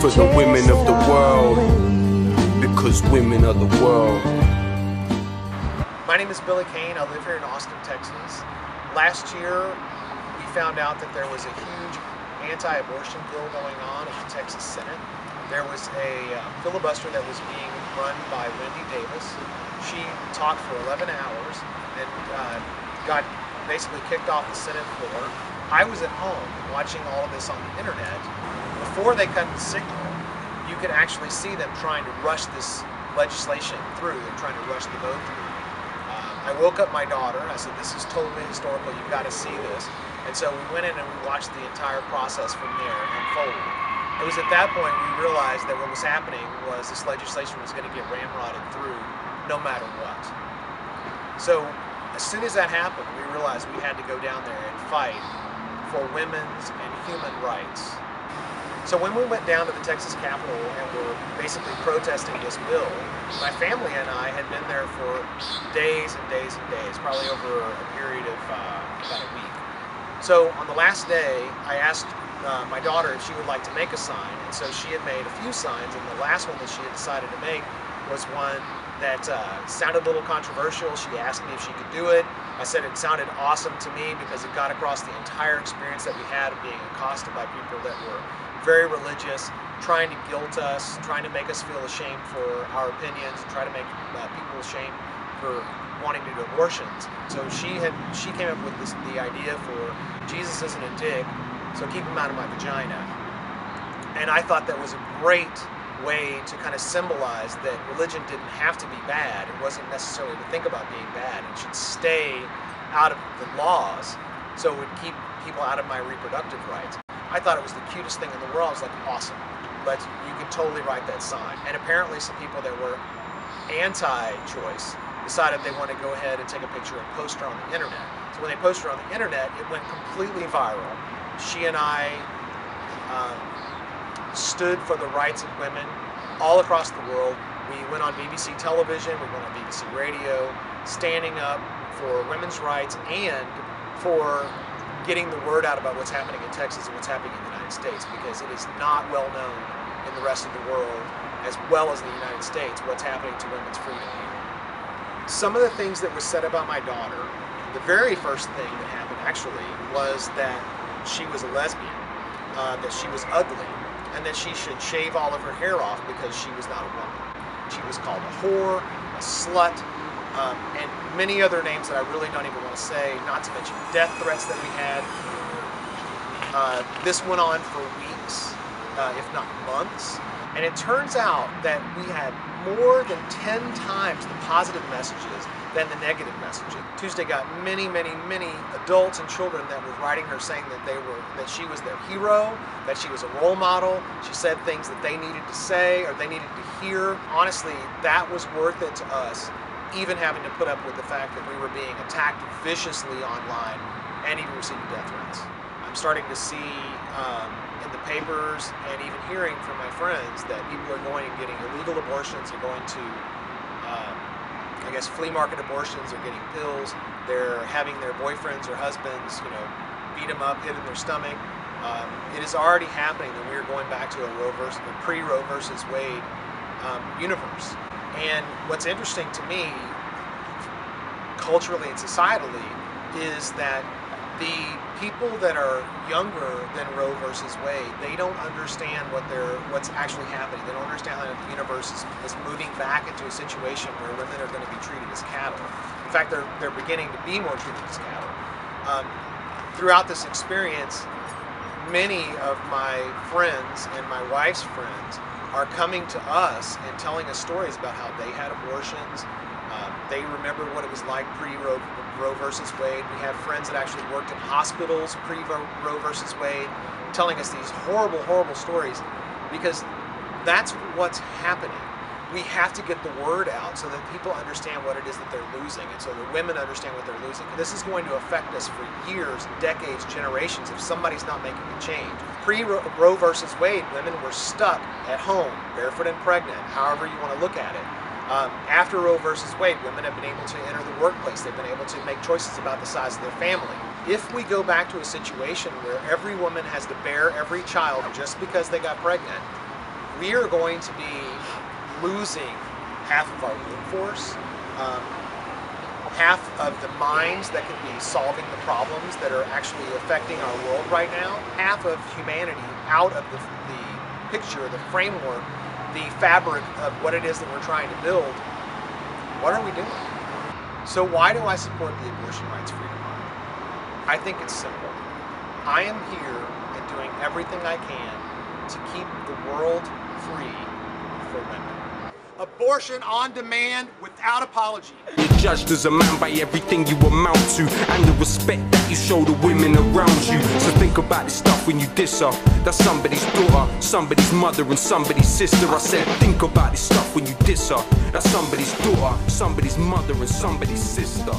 for the women of the world, because women are the world. My name is Joe Cain. I live here in Austin, Texas. Last year, we found out that there was a huge anti-abortion bill going on in the Texas Senate. There was a filibuster that was being run by Wendy Davis. She talked for 11 hours and got basically kicked off the Senate floor. I was at home watching all of this on the internet. Before they cut the signal, you could actually see them trying to rush this legislation through. They're trying to rush the vote through. I woke up my daughter. I said, "This is totally historical. You've got to see this." And so we went in and we watched the entire process from there unfold. It was at that point we realized that what was happening was this legislation was going to get ramrodded through no matter what. So as soon as that happened, we realized we had to go down there and fight for women's and human rights. So when we went down to the Texas Capitol and were basically protesting this bill, my family and I had been there for days and days and days, probably over a period of about a week. So on the last day, I asked my daughter if she would like to make a sign, and so she had made a few signs, and the last one that she had decided to make was one that sounded a little controversial. She asked me if she could do it. I said it sounded awesome to me because it got across the entire experience that we had of being accosted by people that were very religious, trying to guilt us, trying to make us feel ashamed for our opinions, and try to make people ashamed for wanting to do abortions. So she came up with the idea for Jesus isn't a dick, so keep him out of my vagina. And I thought that was a great way to kind of symbolize that religion didn't have to be bad. It wasn't necessarily to think about being bad. It should stay out of the laws, so it would keep people out of my reproductive rights. I thought it was the cutest thing in the world. I was like, awesome. You can totally write that sign. And apparently some people that were anti-choice decided they wanted to go ahead and take a picture and post her on the internet. So when they posted her on the internet, it went completely viral. She and I stood for the rights of women all across the world. We went on BBC television, we went on BBC radio, standing up for women's rights and for getting the word out about what's happening in Texas and what's happening in the United States, because it is not well known in the rest of the world, as well as in the United States, what's happening to women's freedom here. Some of the things that were said about my daughter, the very first thing that happened actually was that she was a lesbian, that she was ugly, and that she should shave all of her hair off because she was not a woman. She was called a whore, a slut, and many other names that I really don't even want to say, not to mention death threats that we had. This went on for weeks, if not months, and it turns out that we had more than 10 times the positive messages than the negative messages. Tuesday got many, many, many adults and children that were writing her saying that she was their hero, that she was a role model. She said things that they needed to say or they needed to hear. Honestly, that was worth it to us, even having to put up with the fact that we were being attacked viciously online and even receiving death threats. I'm starting to see in the papers and even hearing from my friends that people are going and getting illegal abortions, are going to, I guess, flea market abortions, are getting pills, they're having their boyfriends or husbands, beat them up, hit in their stomach. It is already happening that we are going back to a pre-Roe versus Wade universe. And what's interesting to me, culturally and societally, is that the people that are younger than Roe versus Wade, they don't understand what's actually happening. They don't understand how the universe is moving back into a situation where women are going to be treated as cattle. In fact, they're beginning to be more treated as cattle. Throughout this experience, many of my friends and my wife's friends are coming to us and telling us stories about how they had abortions. They remember what it was like pre-Roe versus Wade. We have friends that actually worked in hospitals pre-Roe versus Wade, telling us these horrible, horrible stories, because that's what's happening. We have to get the word out so that people understand what it is that they're losing, and so that women understand what they're losing. This is going to affect us for years, decades, generations if somebody's not making a change. Pre-Roe versus Wade, women were stuck at home, barefoot and pregnant, however you want to look at it. After Roe versus Wade, women have been able to enter the workplace. They've been able to make choices about the size of their family. If we go back to a situation where every woman has to bear every child just because they got pregnant, we are going to be losing half of our workforce, half of the minds that could be solving the problems that are actually affecting our world right now, half of humanity out of the picture, the framework, the fabric of what it is that we're trying to build. What are we doing? So why do I support the Abortion Rights Freedom Month? I think it's simple. I am here and doing everything I can to keep the world free for women. Abortion on demand without apology. You're judged as a man by everything you amount to and the respect that you show the women around you. So think about this stuff when you diss her. That's somebody's daughter, somebody's mother and somebody's sister. I said think about this stuff when you diss her. That's somebody's daughter, somebody's mother and somebody's sister.